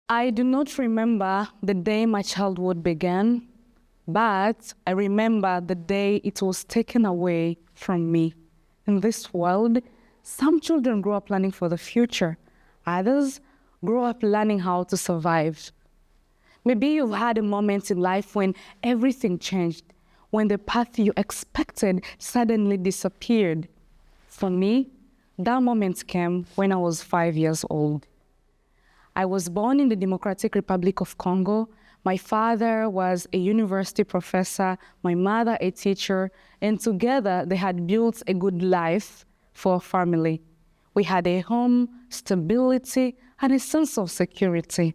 I do not remember the day my childhood began, but I remember the day it was taken away from me. In this world, some children grow up learning for the future. Others grow up learning how to survive. Maybe you've had a moment in life when everything changed, when the path you expected suddenly disappeared. For me, that moment came when I was 5 years old. I was born in the Democratic Republic of Congo. My father was a university professor, my mother a teacher, and together they had built a good life for a family. We had a home, stability, and a sense of security.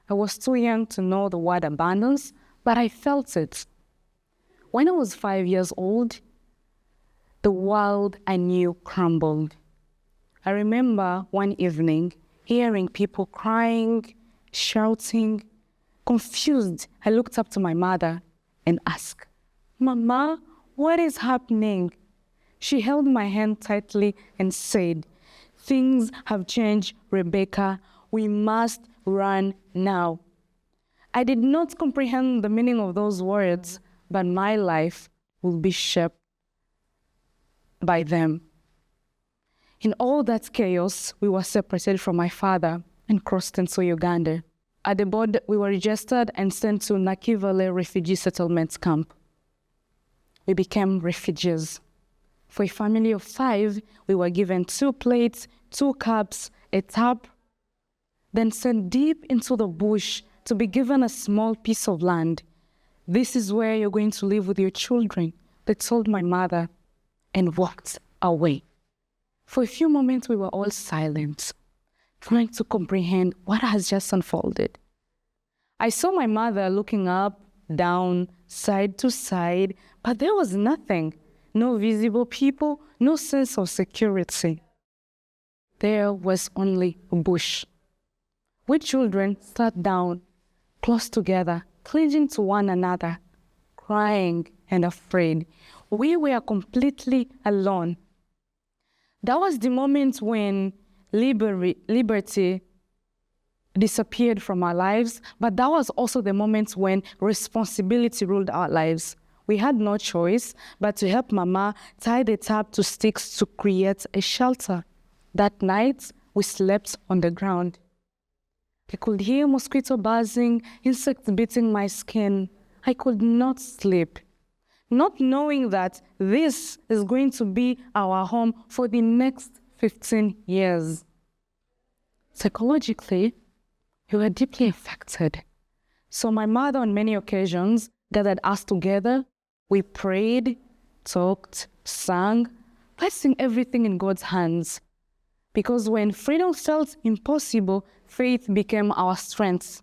I was too young to know the word abundance, but I felt it. When I was 5 years old, the world I knew crumbled. I remember one evening hearing people crying, shouting. Confused, I looked up to my mother and asked, "Mama, what is happening?" She held my hand tightly and said, "Things have changed, Rebecca. We must run now." I did not comprehend the meaning of those words, but my life will be shaped by them. In all that chaos, we were separated from my father and crossed into Uganda. At the border, we were registered and sent to Nakivale refugee settlement camp. We became refugees. For a family of 5, we were given 2 plates, 2 cups, a tap, then sent deep into the bush to be given a small piece of land. "This is where you're going to live with your children," they told my mother, and walked away. For a few moments, we were all silent, trying to comprehend what has just unfolded. I saw my mother looking up, down, side to side, but there was nothing. No visible people, no sense of security. There was only a bush. We children sat down, close together, clinging to one another, crying and afraid. We were completely alone. That was the moment when liberty disappeared from our lives, but that was also the moment when responsibility ruled our lives. We had no choice but to help Mama tie the tap to sticks to create a shelter. That night, we slept on the ground. I could hear mosquito buzzing, insects beating my skin. I could not sleep, not knowing that this is going to be our home for the next 15 years. Psychologically, we were deeply affected. So my mother, on many occasions, gathered us together. We prayed, talked, sang, placing everything in God's hands. Because when freedom felt impossible, faith became our strength.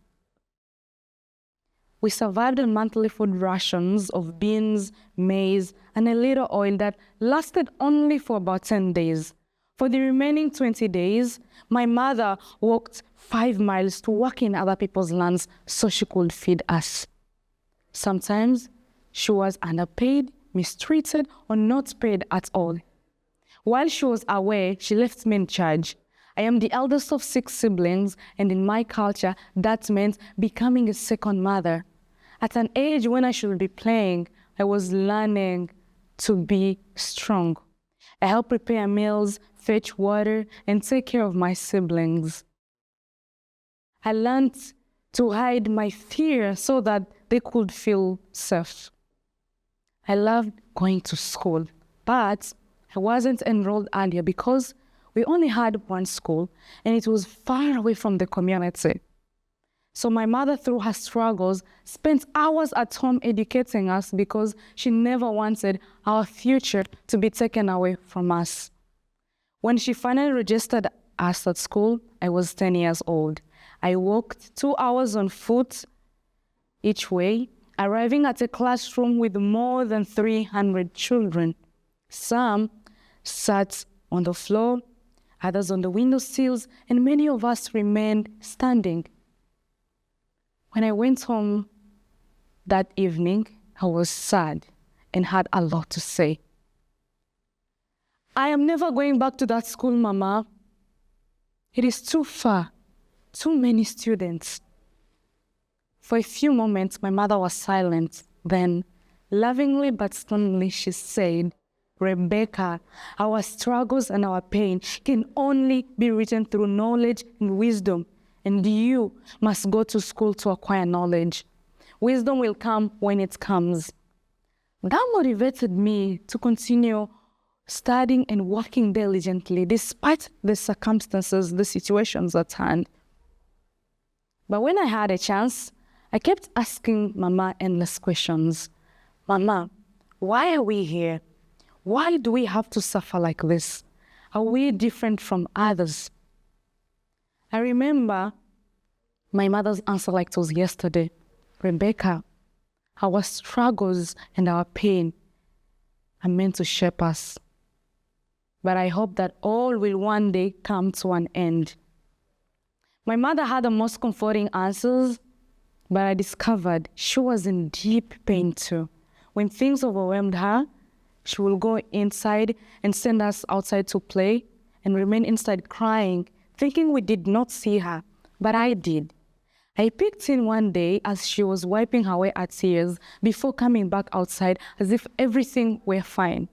We survived on monthly food rations of beans, maize, and a little oil that lasted only for about 10 days. For the remaining 20 days, my mother walked 5 miles to work in other people's lands so she could feed us. Sometimes she was underpaid, mistreated, or not paid at all. While she was away, she left me in charge. I am the eldest of 6 siblings, and in my culture, that meant becoming a second mother. At an age when I should be playing, I was learning to be strong. I helped prepare meals, fetch water, and take care of my siblings. I learned to hide my fear so that they could feel safe. I loved going to school, but I wasn't enrolled earlier because we only had one school, and it was far away from the community. So my mother, through her struggles, spent hours at home educating us because she never wanted our future to be taken away from us. When she finally registered us at school, I was 10 years old. I walked 2 hours on foot each way, arriving at a classroom with more than 300 children. Some sat on the floor, others on the window sills, and many of us remained standing. When I went home that evening, I was sad and had a lot to say. "I am never going back to that school, Mama. It is too far, too many students. For a few moments, my mother was silent. Then, lovingly but sternly, she said, "Rebecca, our struggles and our pain can only be written through knowledge and wisdom, and you must go to school to acquire knowledge. Wisdom will come when it comes." That motivated me to continue studying and working diligently despite the circumstances, the situations at hand. But when I had a chance, I kept asking Mama endless questions. "Mama, why are we here? Why do we have to suffer like this? Are we different from others?" I remember my mother's answer like it was yesterday. "Rebecca, our struggles and our pain are meant to shape us. But I hope that all will one day come to an end." My mother had the most comforting answers, but I discovered she was in deep pain too. When things overwhelmed her, she would go inside and send us outside to play and remain inside crying, thinking we did not see her, but I did. I peeked in one day as she was wiping away her tears before coming back outside as if everything were fine.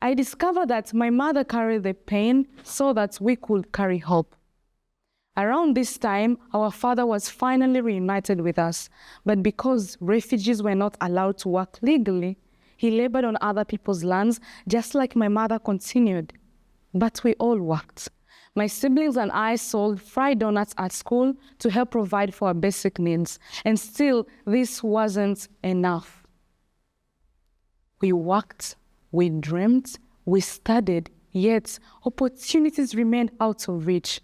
I discovered that my mother carried the pain so that we could carry hope. Around this time, our father was finally reunited with us, but because refugees were not allowed to work legally, he labored on other people's lands, just like my mother continued. But we all worked. My siblings and I sold fried donuts at school to help provide for our basic needs, and still, this wasn't enough. We worked, we dreamed, we studied, yet opportunities remained out of reach.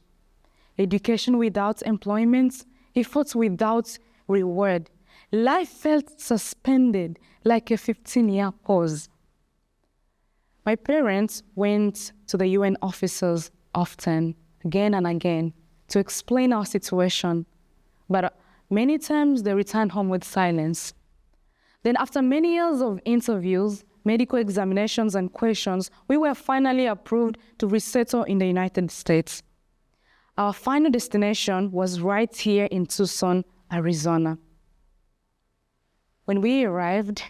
Education without employment, efforts without reward. Life felt suspended like a 15-year pause. My parents went to the UN officers often, again and again, to explain our situation, but many times they returned home with silence. Then after many years of interviews, medical examinations and questions, we were finally approved to resettle in the United States. Our final destination was right here in Tucson, Arizona. When we arrived,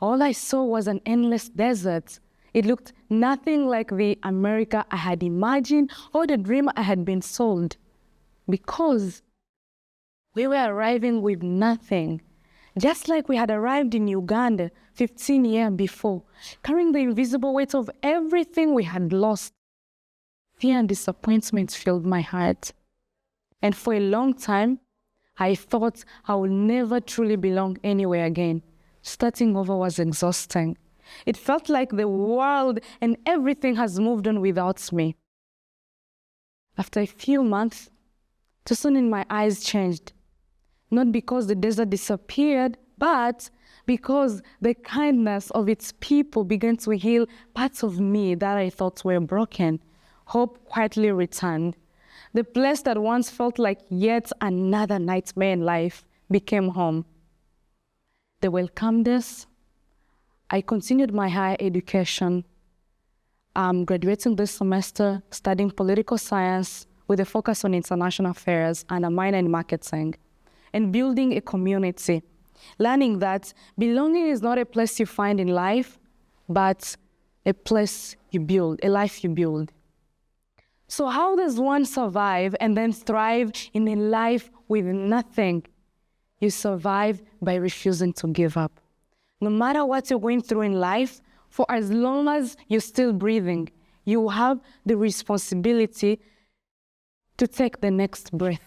all I saw was an endless desert. It looked nothing like the America I had imagined or the dream I had been sold, because we were arriving with nothing, just like we had arrived in Uganda 15 years before, carrying the invisible weight of everything we had lost. Fear and disappointment filled my heart. And for a long time, I thought I would never truly belong anywhere again. Starting over was exhausting. It felt like the world and everything has moved on without me. After a few months, Tucson in my eyes changed. Not because the desert disappeared, but because the kindness of its people began to heal parts of me that I thought were broken. Hope quietly returned. The place that once felt like yet another nightmare in life became home. They welcomed us. I continued my higher education. I'm graduating this semester, studying political science with a focus on international affairs and a minor in marketing, and building a community, learning that belonging is not a place you find in life, but a place you build, a life you build. So how does one survive and then thrive in a life with nothing? You survive by refusing to give up. No matter what you're going through in life, for as long as you're still breathing, you have the responsibility to take the next breath.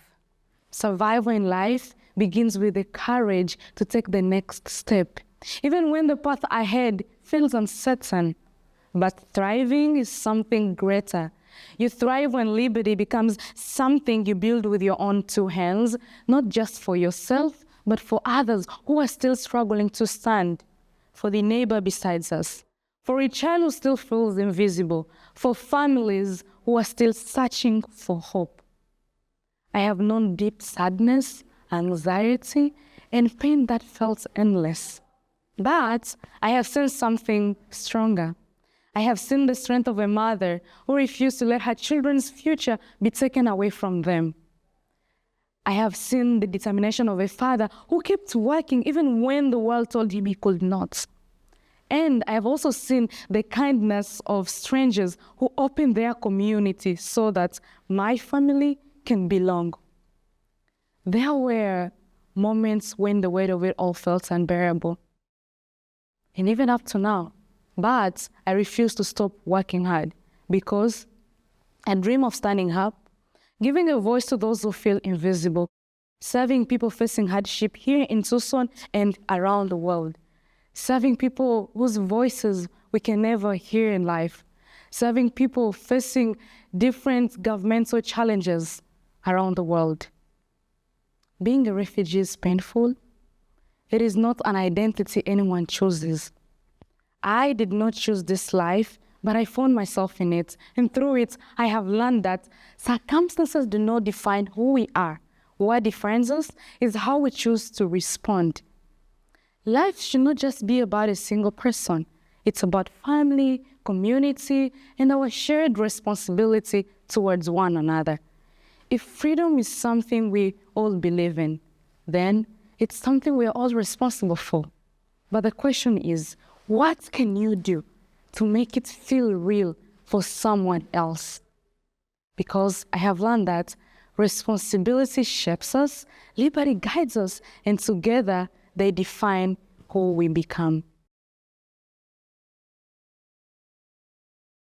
Survival in life begins with the courage to take the next step, even when the path ahead feels uncertain. But thriving is something greater. You thrive when liberty becomes something you build with your own two hands, not just for yourself, but for others who are still struggling to stand, for the neighbor besides us, for a child who still feels invisible, for families who are still searching for hope. I have known deep sadness, anxiety, and pain that felt endless. But I have seen something stronger. I have seen the strength of a mother who refused to let her children's future be taken away from them. I have seen the determination of a father who kept working even when the world told him he could not. And I have also seen the kindness of strangers who open their community so that my family can belong. There were moments when the weight of it all felt unbearable. And even up to now. But I refuse to stop working hard because I dream of standing up, giving a voice to those who feel invisible, serving people facing hardship here in Tucson and around the world, serving people whose voices we can never hear in life, serving people facing different governmental challenges around the world. Being a refugee is painful. It is not an identity anyone chooses. I did not choose this life, but I found myself in it. And through it, I have learned that circumstances do not define who we are. What defines us is how we choose to respond. Life should not just be about a single person. It's about family, community, and our shared responsibility towards one another. If freedom is something we all believe in, then it's something we're all responsible for. But the question is, what can you do to make it feel real for someone else? Because I have learned that responsibility shapes us, liberty guides us, and together they define who we become.